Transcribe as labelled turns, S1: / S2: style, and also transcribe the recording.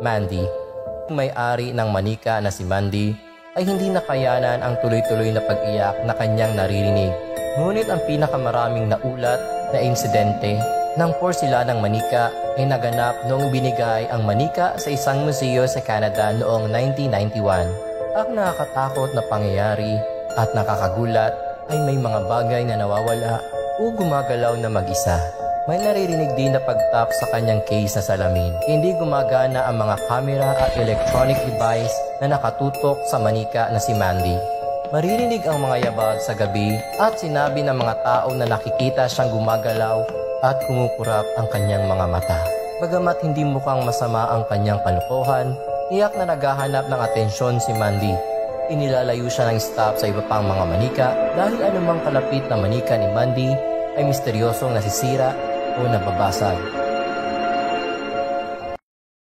S1: Mandy. Ang may-ari ng manika na si Mandy ay hindi nakayanan ang tuloy-tuloy na pag-iyak na kanyang naririnig. Ngunit ang pinakamaraming naulat na insidente ng porsilanang manika ay naganap noong binigay ang manika sa isang museo sa Canada noong 1991. Ang nakakatakot na pangyayari at nakakagulat ay may mga bagay na nawawala o gumagalaw na mag-isa. May naririnig din na pag-tap sa kanyang case na salamin. Hindi gumagana ang mga camera at electronic device na nakatutok sa manika na si Mandy. Maririnig ang mga yabag sa gabi at sinabi ng mga tao na nakikita siyang gumagalaw at kumukurap ang kanyang mga mata. Bagamat hindi mukhang masama ang kanyang kalokohan, tiyak na naghahanap ng atensyon si Mandy. Inilalayo siya ng staff sa iba pang mga manika dahil anumang kalapit na manika ni Mandy ay misteryosong nasisira o nababasag.